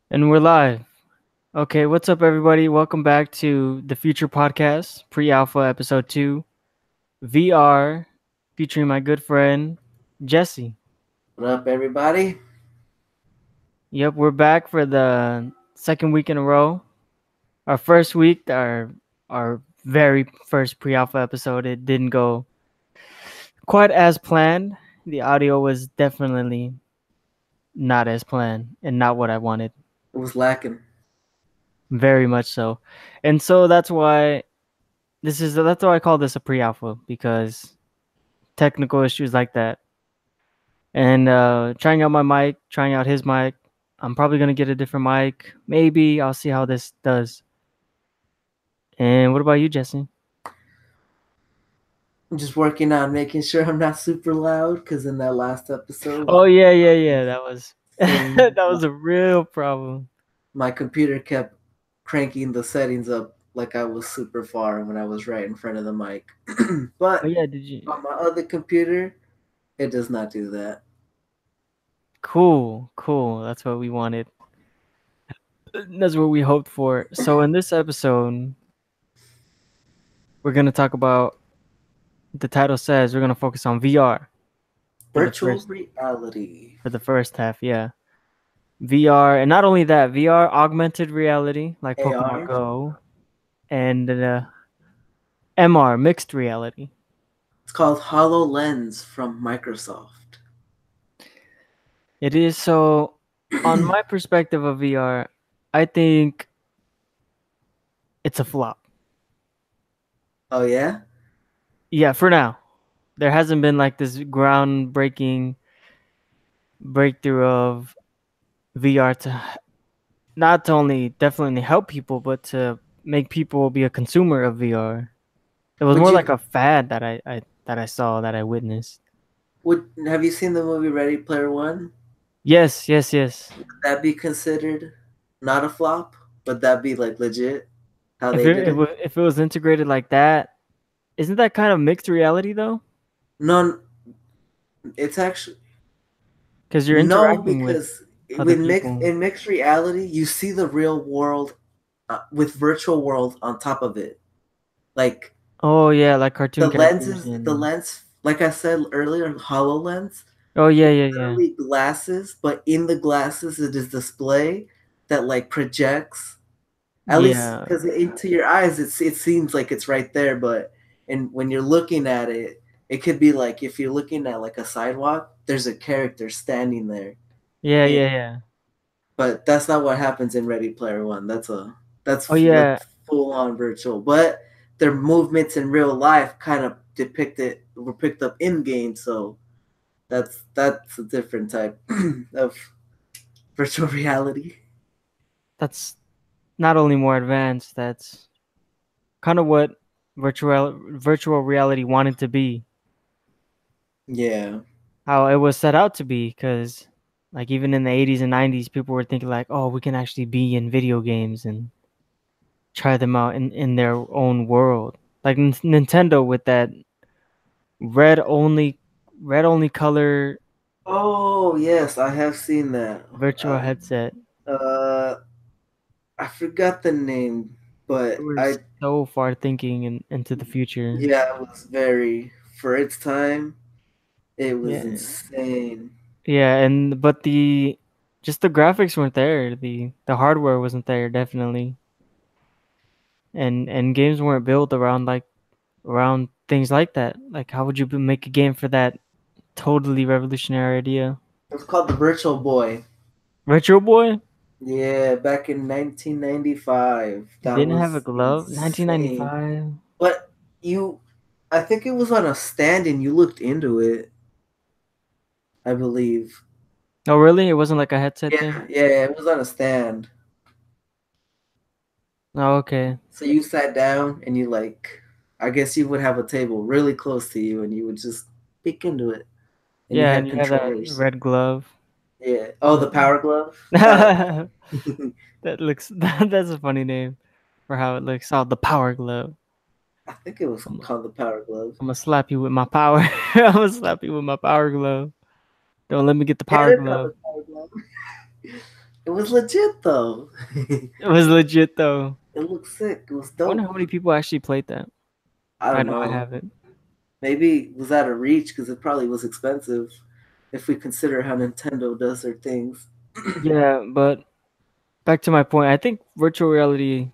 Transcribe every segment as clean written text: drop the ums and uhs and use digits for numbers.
And we're live. Okay, what's up, everybody? Welcome back to the Future Podcast, Pre Alpha Episode 2, VR, featuring my good friend, Jessy. What up, everybody? Yep, we're back for the second week in a row. Our first week, our very first pre alpha episode, it didn't go quite as planned. The audio was definitely not as planned and not what I wanted. It was lacking. Very much so. And so that's why I call this a pre alpha because technical issues like that. And trying out my mic, trying out his mic. I'm probably gonna get a different mic. Maybe I'll see how this does. And what about you, Jesse? I'm just working on making sure I'm not super loud because in that last episode, Oh yeah. That was thing, that was a real problem. my computer kept cranking the settings up like I was super far when I was right in front of the mic. Oh But yeah, did you? on my other computer, it does not do that. Cool. That's what we wanted. That's what we hoped for. So in this episode, we're gonna talk about. The title says we're gonna focus on VR for the Virtual first reality. for the first half. Yeah. VR, and not only that, VR augmented reality like Pokemon AR. Go, and MR mixed reality. It's called HoloLens from Microsoft. It is so. On my perspective of VR, I think it's a flop. Oh, yeah? Yeah, for now, there hasn't been like this groundbreaking breakthrough of VR to not to only definitely help people, but to make people be a consumer of VR. It was Would more like you a fad that I saw that I witnessed. would have you seen the movie Ready Player One? Yes. That be considered not a flop? Would that be like legit how If they it, did it it? was if it was integrated like that, isn't that kind of mixed reality though? No, it's actually Because you're no interacting with because other with people. mixed reality, you see the real world with virtual world on top of it. Like Oh yeah, like cartoon characters the and. lens, like I said earlier, HoloLens. Oh yeah, It's yeah, yeah, literally glasses, but in the glasses it is display that like projects at least yeah, because into your eyes it seems like it's right there, but and when you're looking at it, it could be like if you're looking at like a sidewalk, there's a character standing there. yeah, And, yeah, yeah. but that's not what happens in Ready Player One. Oh Like yeah, full on virtual, but their movements in real life kind of depicted were picked up in game, so that's a different type of virtual reality. that's not only more advanced. That's kind of what virtual reality wanted to be. Yeah. How it was set out to be. Because like even in the 80s and 90s, people were thinking like, oh, we can actually be in video games and try them out in their own world. Like Nintendo with that red only red only color Oh yes, I have seen that. virtual headset. Uh, I forgot the name, It but was so far thinking into the future. yeah, it was very for its time. It was Yeah. insane. Yeah, and but the just the graphics weren't there. The hardware wasn't there definitely. And games weren't built around around things like that. Like how would you make a game for that totally revolutionary idea? It was called the Virtual Boy. Retro Boy Yeah, back in 1995. That didn't have a was glove. insane. 1995. But you, I think it was on a stand and you looked into it, I believe. Oh, really? It wasn't like a headset thing? Yeah, it was on a stand. Oh, okay. So you sat down and you like, I guess you would have a table really close to you and you would just peek into it. And you Yeah, and had you have that controllers. red glove. Yeah. Oh, the Power Glove. That looks that's a funny name for how it looks. Oh, the power glove. I think it was I'm, called the Power Glove. I'm gonna slap you with my power. I'm gonna slap you with my power glove. Don't let me get the Yeah, power it is called glove. the Power Glove. It was legit though. It It was legit though. looked sick. It was I wonder dope. how many people actually played that. I I don't know I know. haven't. Maybe it was out of reach because it probably was expensive if we consider how Nintendo does their things. Yeah, but back to my point, I think virtual reality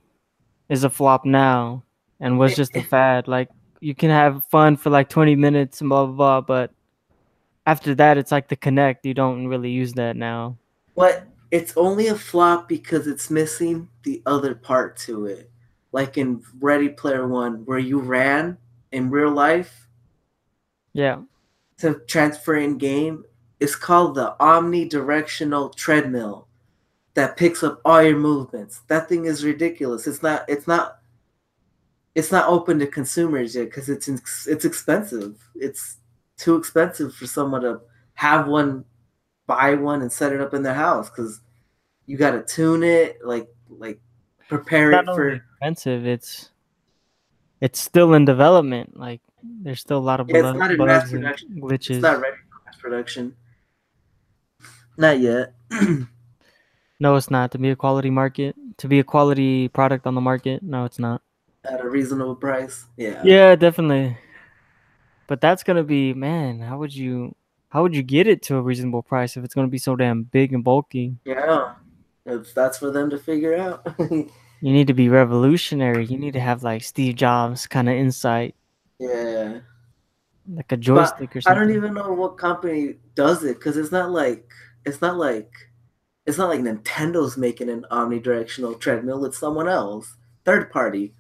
is a flop now and was just a fad. Like you can have fun for like 20 minutes and blah blah blah, but after that it's like the Connect. You don't really use that now. But it's only a flop because it's missing the other part to it. Like in Ready Player One, where you ran in real life Yeah. to transfer in game, it's called the omnidirectional treadmill that picks up all your movements. That thing is ridiculous. It's not open to consumers yet because it's expensive. It's too expensive for someone to have one, buy one, and set it up in their house because you got to tune it, like It's prepare not it only for. expensive, it's still in development. Like there's still a lot of Yeah, it's not in mass bugs and production. It's not glitches. ready for mass production. Not yet. No, it's not. To be a quality market, to be a quality product on the market, no, it's not. At a reasonable price. Yeah. Yeah, definitely. But that's gonna be, man, how would you get it to a reasonable price if it's gonna be so damn big and bulky? Yeah. That's for them to figure out. You need to be revolutionary. You need to have like Steve Jobs kind of insight, Yeah. like a But joystick or I don't something. even know what company does it because it's not like it's not like Nintendo's making an omnidirectional treadmill. It's someone else, third party.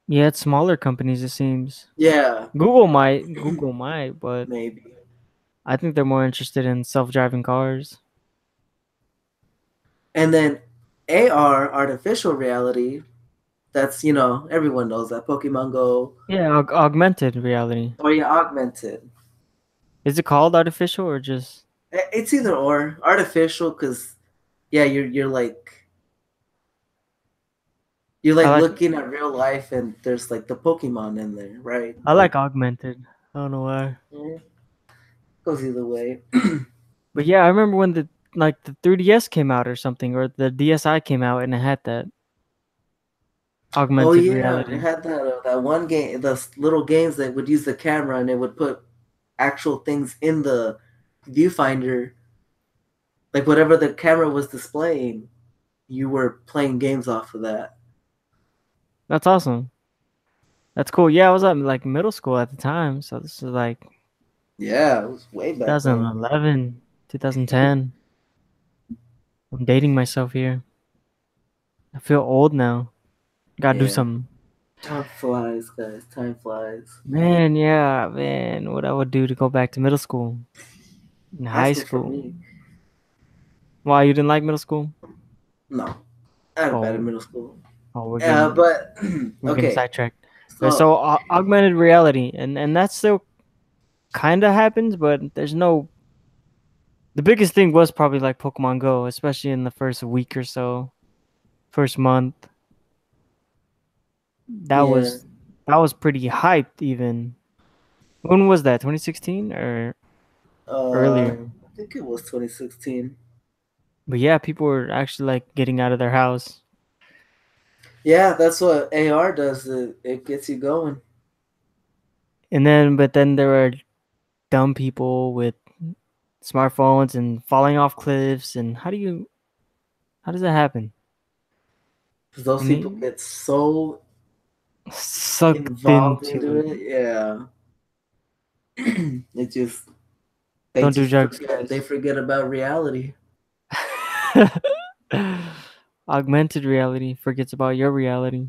Yeah, it's smaller companies it seems. Yeah, Google might, but maybe. I think they're more interested in self-driving cars. And then AR, artificial reality. That's everyone knows that Pokemon Go Yeah, augmented reality. or you augmented. Is it called artificial or just? It's either or artificial because yeah, you're I like like looking at real life and there's like the Pokemon in there, right? I Like like augmented. I don't know why. eh, goes either way. But yeah, I remember when the 3DS came out or something, or the DSi came out and it had that Oh augmented yeah, it reality. had that one game, the little games that would use the camera and it would put actual things in the viewfinder, like whatever the camera was displaying. You were playing games off of that. That's awesome. That's cool. Yeah, I was at like middle school at the time, so this is like Yeah, it was way back then. 2011, 2010. I'm dating myself here. I feel old now. Gotta do Yeah, something. time flies, guys. Time flies. Man, yeah, man, what I would do to go back to middle school and High high school for school. me, Why you didn't like middle school? no, I had a bad in Oh, middle school. oh, we're Yeah, getting but we're getting okay. sidetracked. So So augmented reality, and that still kind of happens, but there's no. The biggest thing was probably like Pokemon Go, especially in the first week or so, first month. That yeah, was that was pretty hyped. Even when was that? 2016 or earlier? I think it was 2016. But yeah, people were actually like getting out of their house, Yeah, that's what AR does. It gets you going. and then there were dumb people with smartphones and falling off cliffs. And how does that happen? Because those You people need get so sucked involved into into it. it. Yeah, it just they Don't do just drugs, forget. They guys. forget about reality. Augmented reality forgets about your reality.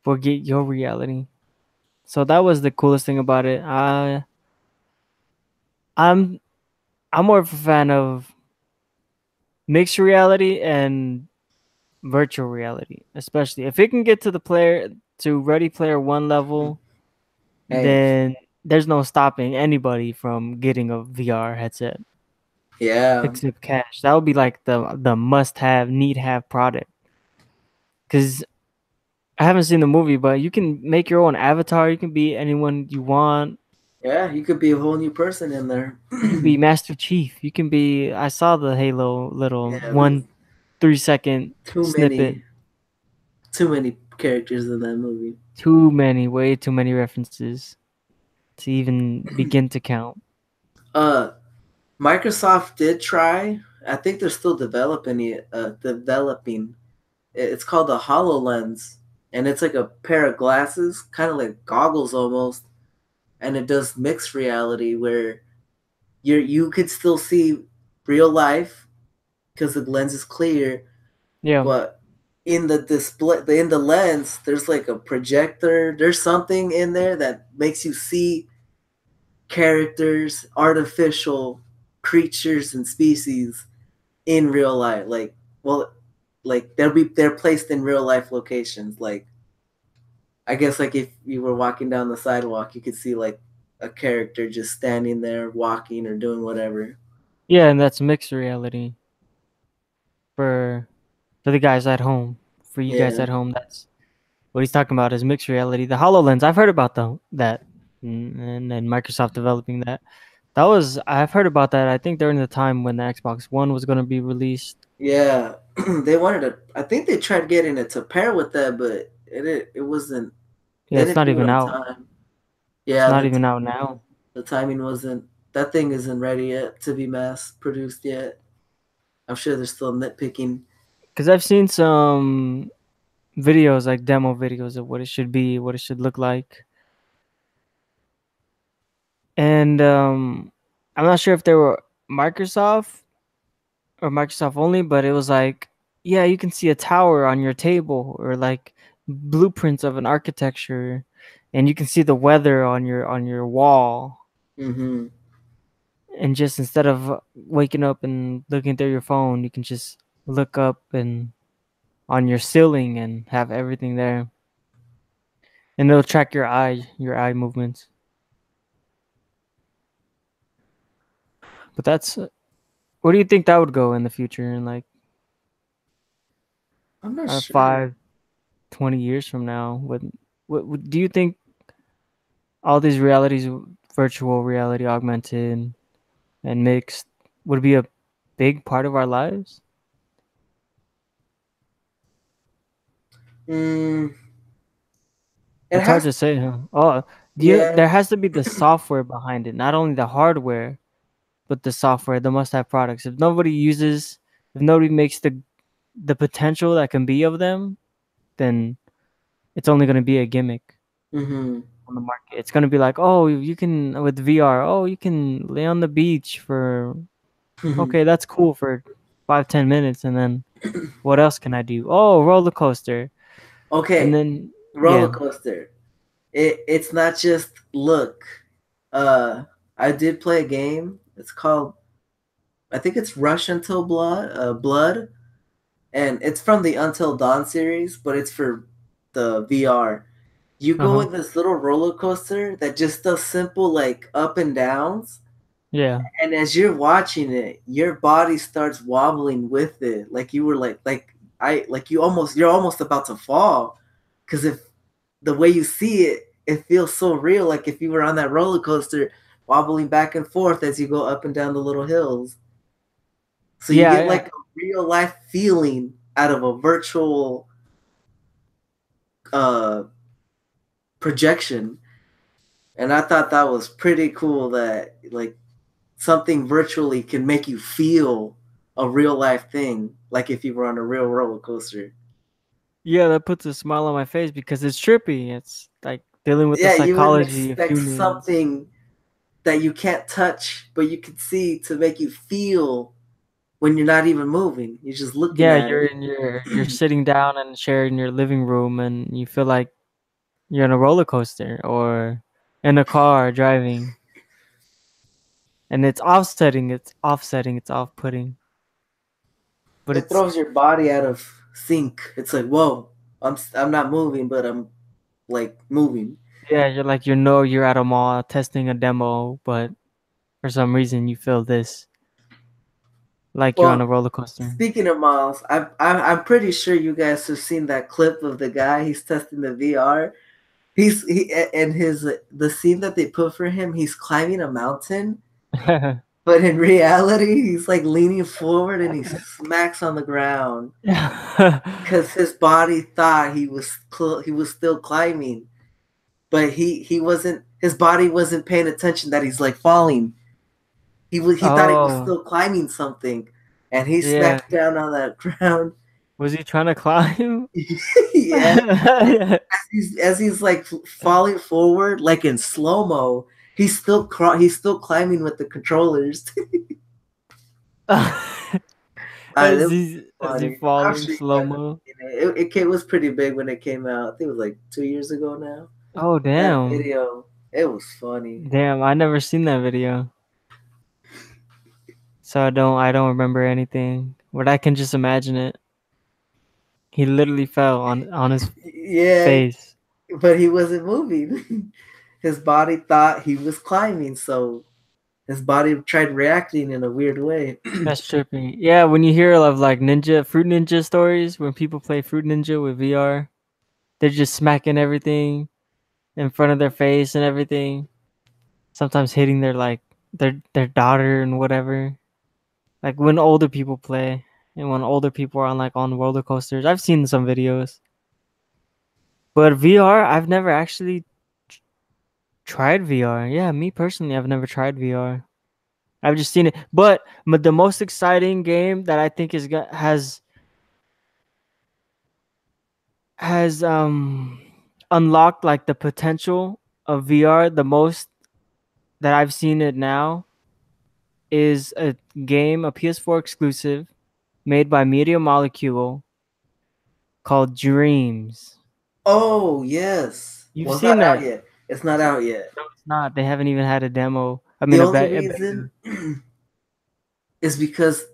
Forget your reality. So that was the coolest thing about it. I'm I'm more of a fan of mixed reality and virtual reality, especially if it can get to the player to Ready Player One level, Hey, then there's no stopping anybody from getting a VR headset yeah, except cash. That would be like the must have, need have product. Because I haven't seen the movie, but you can make your own avatar. You can be anyone you want. Yeah, you could be a whole new person in there. You can be Master Chief. You can be. I saw the Halo little Yeah, there's 1 3 second too snippet. many characters in that movie. Too many, way too many references to even begin to count. Uh, Microsoft did try. I think they're still developing it. It's called the Hololens, and it's like a pair of glasses, kind of like goggles almost, and it does mixed reality where you could still see real life because the lens is clear, Yeah, but in the display, in the lens, there's like a projector. There's something in there that makes you see characters, artificial creatures and species in real life. Well, like they're placed in real life locations. Like I guess like if you were walking down the sidewalk, you could see like a character just standing there walking or doing whatever. yeah, and that's mixed reality for for the guys at home. For you guys Yeah, at home, that's what he's talking about is mixed reality. The Hololens, I've heard about that, and Microsoft developing that. That was I've heard about that. I think during the time when the Xbox One was going to be released. yeah. They wanted to. I think they tried getting it to pair with that, but it wasn't. Yeah, They it's didn't not do it even on out. time. It's Yeah, not even out now. the timing wasn't. That thing isn't ready yet to be mass produced yet. I'm sure they're still nitpicking. Because I've seen some videos, like demo videos of what it should be, what it should look like, and I'm not sure if they were Microsoft or Microsoft only, but it was like, yeah, you can see a tower on your table or like blueprints of an architecture, and you can see the weather on your wall. Mm-hmm. And just instead of waking up and looking through your phone, you can just look up and on your ceiling and have everything there, and it'll track your eye movements. But that's where do you think that would go in the future in like I'm not sure. 5, 20 years from now? Do you think all these realities, virtual reality, augmented, and mixed, would be a big part of our lives? Mm, it It's hard has. to say, huh? Oh, Yeah. there has to be the software behind it, not only the hardware, but the software, the must-have products. If nobody makes the potential that can be of them, then it's only going to be a gimmick Mm-hmm. on the market. It's going to be like, oh, you can with VR, oh, you can lay on the beach for okay, that's cool for 5 10 minutes, and then what else can I do? Oh, roller coaster, and Okay. then Roller yeah, coaster. It's not just look. Uh, I did play a game. It's called. I think it's Rush Until Blood. Blood, and it's from the Until Dawn series, but it's for the VR. You uh go huh, in this little roller coaster that just does simple like up and downs, yeah, and as you're watching it, your body starts wobbling with it, like you were you're almost about to fall, because if the way you see it, it feels so real, like if you were on that roller coaster, wobbling back and forth as you go up and down the little hills. So you yeah, get yeah. like a real life feeling out of a virtual uh, projection, and I thought that was pretty cool. That like something virtually can make you feel a real life thing, like if you were on a real roller coaster. Yeah, that puts a smile on my face because it's trippy. It's like dealing with the Yeah, you wouldn't psychology of expect humans. something that you can't touch, but you can see to make you feel when you're not even moving. You're just looking Yeah, at it. you're sitting down and sharing your living room, and you feel like you're on a roller coaster or in a car driving, and it's offsetting, it's off-putting, but It it's throws your body out of sync. It's like, whoa, I'm not moving, but I'm like moving. yeah, you're at a mall testing a demo, but for some reason you feel this like you're on a Well, roller coaster. speaking of Miles, I'm pretty sure you guys have seen that clip of the guy he's testing the VR. and his the scene that they put for him, he's climbing a mountain, but in reality, he's like leaning forward and he smacks on the ground because his body thought he was still climbing, but he wasn't. His body wasn't paying attention that he's like falling. He thought he was Oh, still climbing something, and he yeah. smacked down on that ground. Was he trying to climb? Yeah, as he's like falling forward, like in slow mo. He's still climbing with the controllers. As It was he funny. I'm falling sure you slow guys have mo. seen it was pretty big when it came out. I think it was like 2 years ago now. Oh That damn. video, it was funny. Damn, I never seen that video. So I don't remember anything. But I can just imagine it. He literally fell on his Yeah, face. but he wasn't moving. His body thought he was climbing, so his body tried reacting in a weird way. That's trippy. Yeah, when you hear of like Fruit Ninja stories, when people play Fruit Ninja with VR, they're just smacking everything in front of their face and everything. Sometimes hitting their daughter and whatever. Like when older people play and when older people are on roller coasters. I've seen some videos. But VR, I've never actually tried VR. Yeah, me personally, I've never tried VR. I've just seen it. But the most exciting game that I think has unlocked like the potential of VR the most that I've seen it now is a game, a PS4 exclusive made by Media Molecule called Dreams. Oh yes. You've Well, it's seen not out that? yet. It's not out yet. No, it's not. They haven't even had a demo. I The mean, only a beta. reason is because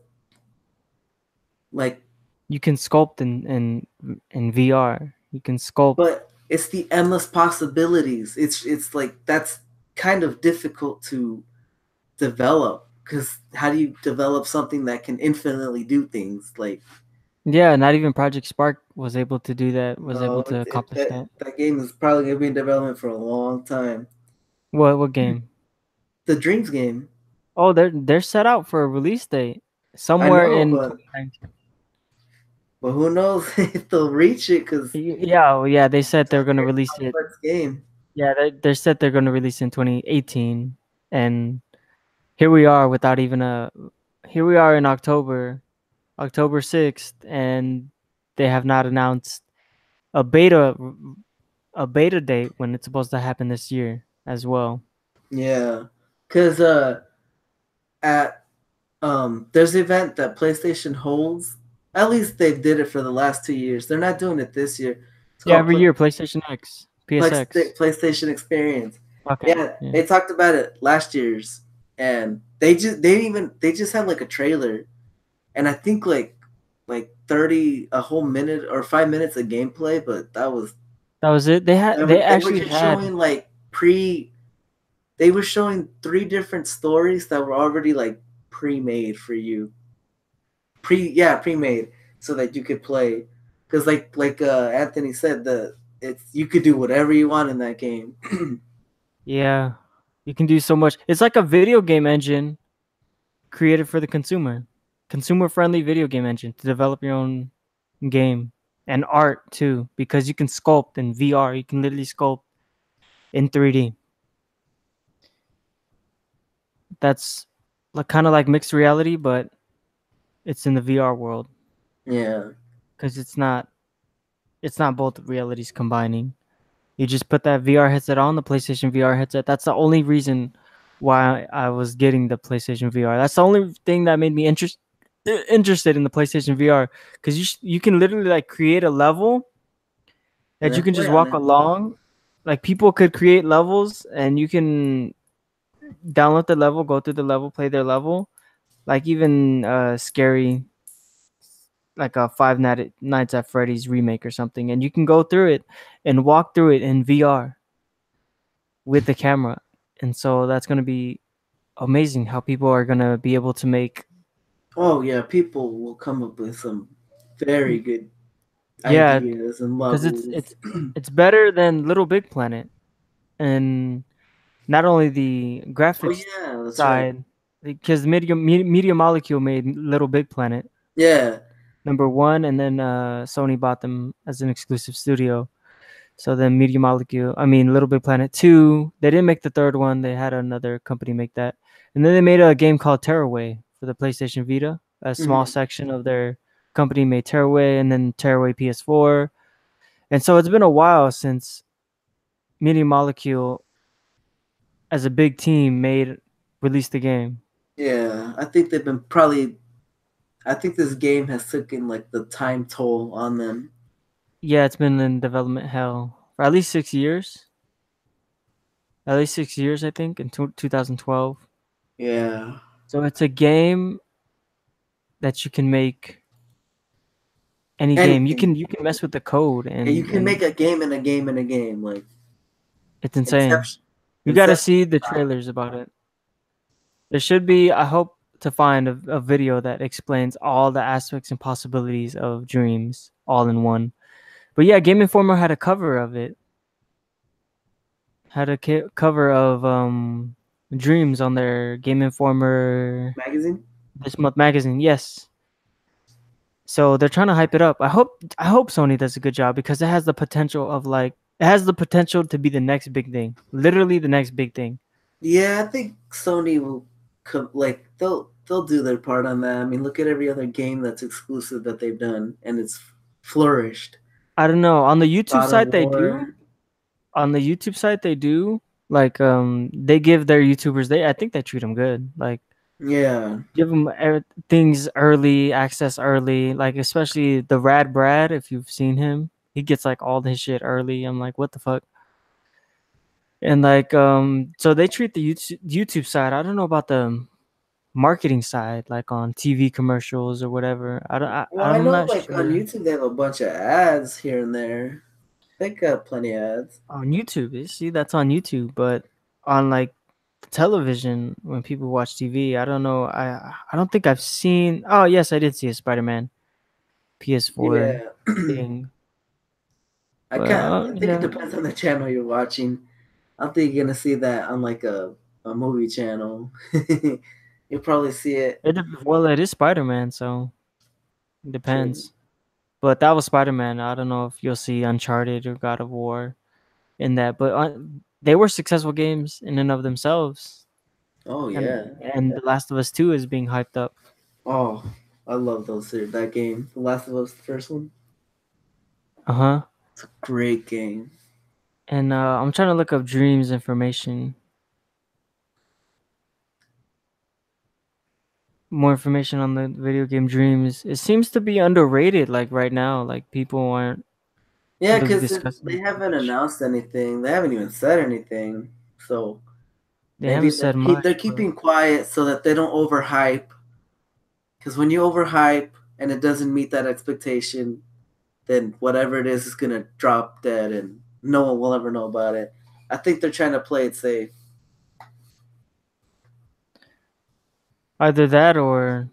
like, You can sculpt in VR. You can sculpt. but it's the endless possibilities. It's like that's kind of difficult to develop because how do you develop something that can infinitely do things like Yeah, not even Project Spark was able to do that. Was able no to accomplish that. that game is probably going to be in development for a long time. What game? The Dreams game. Oh, they're set out for a release date I somewhere know, in but 2019. who knows if they'll reach it because Yeah, well, yeah, they said it's a they're gonna very release it. complex game. Yeah, they said they're gonna release in 2018, and here we are without even a. Here we are in October 6th, and they have not announced a beta a beta date when it's supposed to happen this year as well. Yeah, because at there's an event that PlayStation holds. At least they did it for the last 2 years. They're not doing it this year. It's Yeah, called every year PlayStation X, PSX. PlayStation Experience. Okay, Yeah, yeah. they talked about it last year's, and they just had like a trailer, and I think like 30 a whole minute or 5 minutes of gameplay, but that was That was it. They they were actually just had. showing like pre. They were showing three different stories that were already like pre-made for you, pre-made so that you could play. Because Anthony said, the it's you could do whatever you want in that game. Yeah, you can do so much. It's like a video game engine created for the consumer friendly video game engine to develop your own game and art too, because you can sculpt in VR. You can literally sculpt in 3D. That's like kind of like mixed reality, but it's in the VR world Yeah, because it's not both realities combining. You just put that VR headset on, the PlayStation VR headset. That's the only reason why I was getting the PlayStation VR. That's the only thing that made me interested in the PlayStation VR because you can literally like create a level and that you then can play just on walk it. along. Like people could create levels and you can download the level, go through the level, play their level. Like even scary, like a Nights at Freddy's remake or something, and you can go through it and walk through it in VR with the camera. And so that's gonna be amazing how people are gonna be able to make. Oh yeah, people will come up with some very good Yeah, ideas and because levels. it's better than Little Big Planet, and not only the Oh graphics yeah, that's right. side, because Media Molecule made Little Big Planet Yeah. number one, and then Sony bought them as an exclusive studio. So then Media Molecule, I mean Little Big Planet 2, they didn't make the third one. They had another company make that. And then they made a game called Tearaway for the PlayStation Vita. A small Mhm. section of their company made Tearaway and then Tearaway PS4. And so it's been a while since Media Molecule as a big team made released the game. Yeah, I think they've been probably. I think this game has taken like the time toll on them. Yeah, it's been in development hell for at least 6 years. At least 6 years, I think, in 2012. Yeah. So it's a game that you can make any game. You Anything. can mess with the code Yeah, you and can make a game and a game and a game. Like it's insane. Inception. You got to Inception. see the trailers about it. There should be, I hope to find a video that explains all the aspects and possibilities of dreams all in one. But yeah, Game Informer had a cover of it. Had a cover of dreams on their Game Informer Magazine. this month magazine. Yes. So they're trying to hype it up. I hope Sony does a good job because it has the potential of like it has the potential to be the next big thing. Literally the next big thing. Yeah, I think Sony will like they'll do their part on that. I mean, look at every other game that's exclusive that they've done, and it's flourished. I don't know. On the YouTube God of site they do. War. On the YouTube site they do. Like they give their YouTubers I think they treat them good. Like Yeah. give them things early, access early, like especially the Rad Brad if you've seen him. He gets like all his shit early. I'm like, what the fuck? And like so they treat the YouTube side. I don't know about the marketing side, like on TV commercials or whatever. Well, I I'm know not like on sure YouTube they have a bunch of ads here and there. They got plenty of ads. on YouTube. You see, that's on YouTube, but on like television when people watch TV, I don't know. I don't think I've seen. Oh yes, I did see a Spider-Man PS4 Yeah. thing, but I think it yeah, depends on the channel you're watching. I don't think you're gonna see that on like a movie channel. You'll probably see it. well, it is Spider-Man, so it True. depends. But that was Spider-Man. I don't know if you'll see Uncharted or God of War in that, but they were successful games in and of themselves. Oh and yeah. and The Last of Us 2 is being hyped up. Oh, I love that game. The Last of Us, the first one. Uh-huh. It's a great game. And I'm trying to look up Dreams information. More information on the video game Dreams. It seems to be underrated like right now. Like people aren't Yeah, really because discussing they it too haven't much. announced anything. They haven't even said anything. So They maybe haven't said much, they're but keeping quiet so that they don't overhype. Because when you overhype and it doesn't meet that expectation, then whatever it is gonna drop dead, and no one will ever know about it. I think they're trying to play it safe. either that or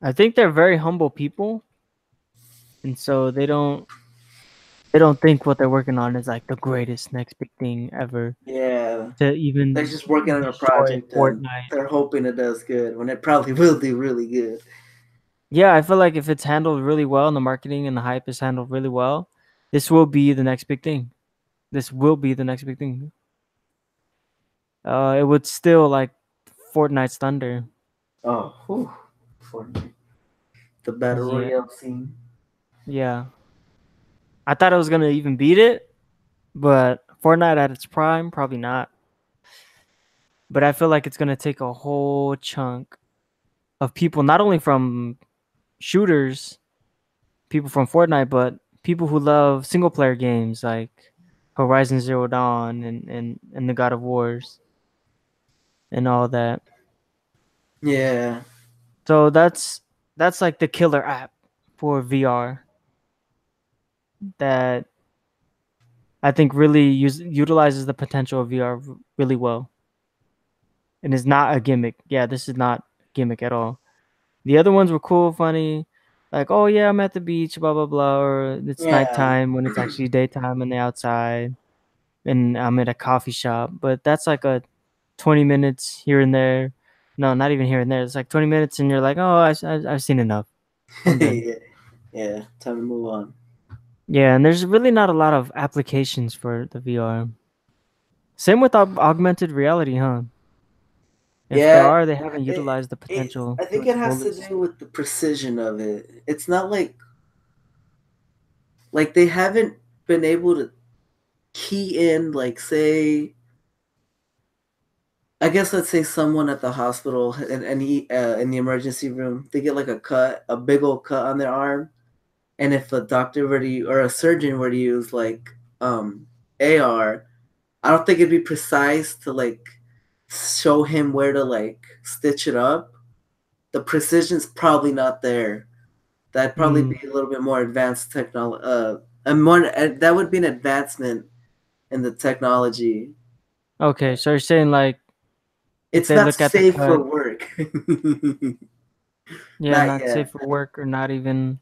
I think they're very humble people, and so they don't think what they're working on is like the greatest next big thing ever Yeah, to they're even just working on a destroy project and Fortnite. they're hoping it does good when it probably will do really good. Yeah, I feel like if it's handled really well and the marketing and the hype is handled really well, this will be the next big thing. This will be the next big thing. It would still like Fortnite's thunder. Oh, whew. Fortnite. The battle Yeah, royale scene. yeah. I thought it was gonna even beat it, but Fortnite at its prime, probably not. But I feel like it's gonna take a whole chunk of people, not only from shooters, people from Fortnite, but people who love single player games like Horizon Zero Dawn and the God of Wars and all that. Yeah, So that's like the killer app for VR that I think really utilizes the potential of VR really well and is not a gimmick. Yeah, this is not a gimmick at all. The other ones were cool, funny. Like, oh yeah, I'm at the beach, blah blah blah, or it's Yeah. nighttime when it's actually daytime and they outside, and I'm at a coffee shop. But that's like a 20 minutes here and there. No, not even here and there. It's like 20 minutes, and you're like, oh, I've seen enough. I'm done. Yeah. Yeah. Time to move on. Yeah, and there's really not a lot of applications for the VR. Same with augmented reality, huh? If there Yeah. are, they haven't It, utilized the potential I to think its it has to fullest. do with the precision of it. It's not like they haven't been able to key in, like, say, I guess let's say someone at the hospital in the emergency room, they get like a big old cut on their arm, and if a doctor were to or a surgeon were to use like AR, I don't think it'd be precise to like show him where to like stitch it up. The precision's probably not there. That'd probably Hmm. be a little bit more advanced technology. And more that would be an advancement in the technology. Okay, so you're saying like if It's they not look at the safe for cut, work. yeah, Not not safe yet. for work or not even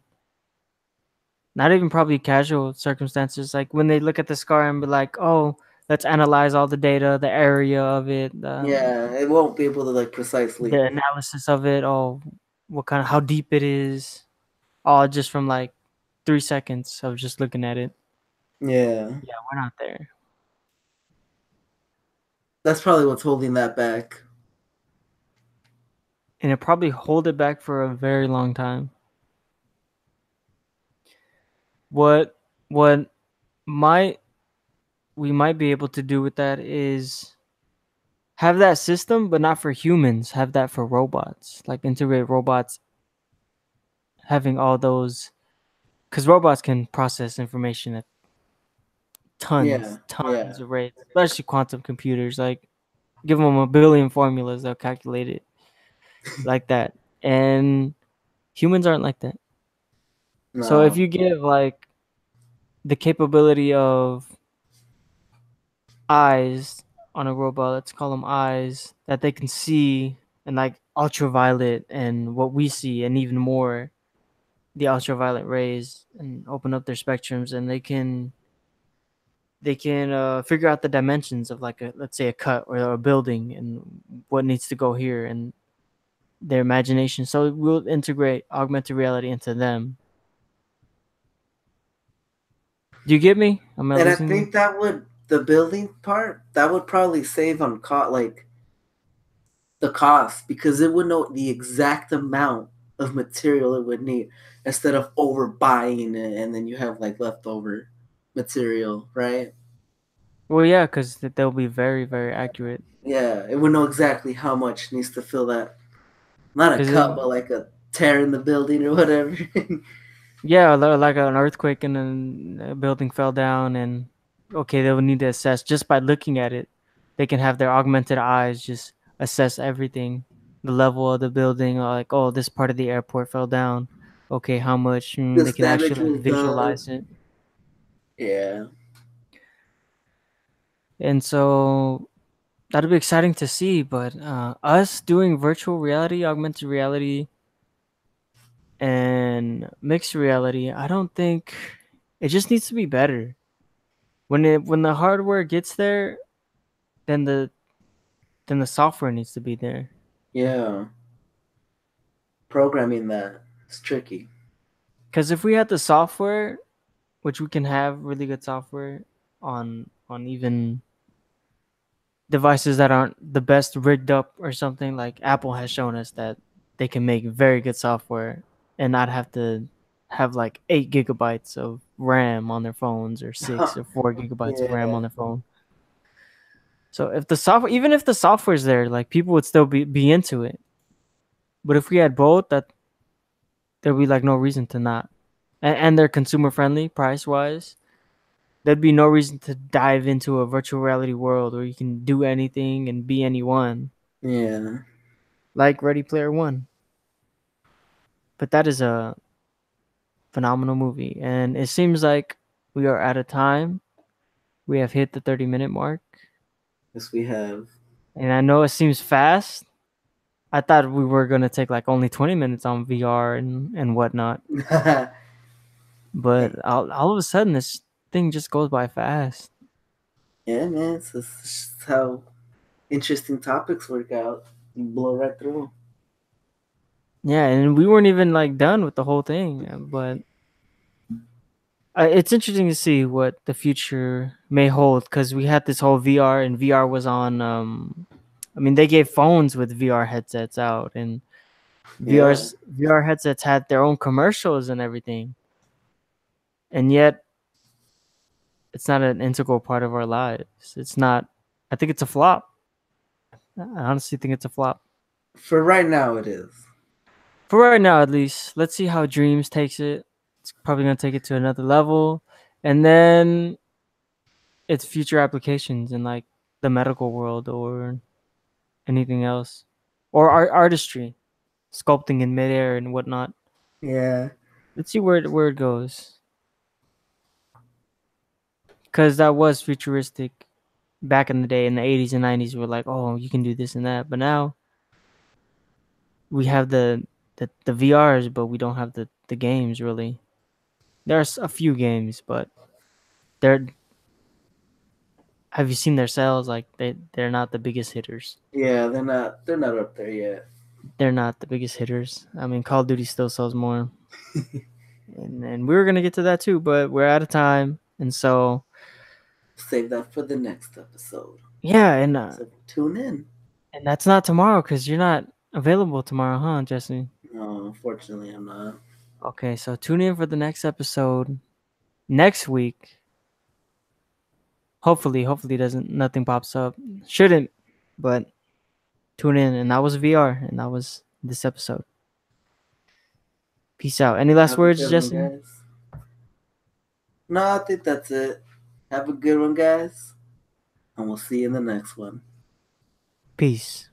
probably casual circumstances. Like when they look at the scar and be like, oh, let's analyze all the data, the area of it, Yeah, it won't be able to like precisely. the analysis of it, oh, what kind of how deep it is, all just from like 3 seconds of just looking at it. Yeah, Yeah, we're not there, that's probably what's holding that back. and it probably hold it back for a very long time. What what might we might be able to do with that is have that system, but not for humans. Have that for robots, like integrate robots having all those, because robots can process information at Yeah, tons yeah. of rates, especially quantum computers. Like give them a billion formulas, they'll calculate it like that. And humans aren't like that. So if No. you give like the capability of eyes on a robot, let's call them eyes, that they can see and like ultraviolet and what we see and even more the ultraviolet rays and open up their spectrums, and they can figure out the dimensions of like a, let's say, a cut or a building and what needs to go here and their imagination. So we'll integrate augmented reality into them. Do you get me? Am I And I losing you? think that would the building part that would probably save on like the cost because it would know the exact amount of material it would need instead of overbuying it and then you have like leftover material, right? Well, yeah, because they'll be very, very accurate. Yeah, it would know exactly how much needs to fill that, not a Because cut, but like a tear in the building or whatever. yeah, like an earthquake and then a building fell down, and okay, they will need to assess just by looking at it. They can have their augmented eyes just assess everything, the level of the building, like oh, this part of the airport fell down. Okay, how much? They This can damage actually like was done. visualize it, Yeah. and so that'll be exciting to see. But us doing virtual reality, augmented reality, and mixed reality, I don't think it just needs to be better. When the hardware gets there, then the software needs to be there. Yeah. Programming that is tricky. Because if we had the software, which we can have really good software on even devices that aren't the best rigged up or something, like Apple has shown us that they can make very good software and not have to have like 8 gigabytes of RAM on their phones or 6 or 4 gigabytes of RAM Yeah. on their phone. So if the software, even if the software's there, like people would still be into it. But if we had both, that there'd be like no reason to not. And they're consumer friendly price wise. There'd be no reason to dive into a virtual reality world where you can do anything and be anyone, Yeah. like Ready Player One. But that is a phenomenal movie, and it seems like we are out of time. We have hit the 30-minute mark, Yes, we have. and I know it seems fast. I thought we were gonna take like only 20 minutes on VR and whatnot, but Hey, all of a sudden this thing just goes by fast. yeah, man, it's just how interesting topics work out. You blow right through. Yeah, and we weren't even like done with the whole thing, but it's interesting to see what the future may hold because we had this whole VR and VR was on. I mean, they gave phones with VR headsets out, and Yeah, VR headsets had their own commercials and everything, and yet it's not an integral part of our lives. It's not. I think it's a flop. I honestly think it's a flop for right now it is. for right now, at least. Let's see how Dreams takes it. It's probably gonna take it to another level, and then its future applications in like the medical world or anything else, or artistry, sculpting in midair and whatnot. Yeah, Let's see where it goes, because that was futuristic back in the day in the 80s and 90s. We're like, oh, you can do this and that, but now we have the VRs, but we don't have the games really. There's a few games, but they're have you seen their sales? Like they're not the biggest hitters. yeah, they're not up there yet. They're not the biggest hitters. I mean, Call of Duty still sells more, and we were gonna get to that too, but we're out of time, and so Save that for the next episode. yeah, So tune in. and that's not tomorrow because you're not available tomorrow, huh, Jesse? No, unfortunately, I'm not. Okay, so tune in for the next episode next week. Hopefully, doesn't nothing pops up. Shouldn't, but tune in. And that was VR, and that was this episode. Peace out. Any last Have a words, good one, Jesse? guys. No, I think that's it. Have a good one, guys, and we'll see you in the next one. Peace.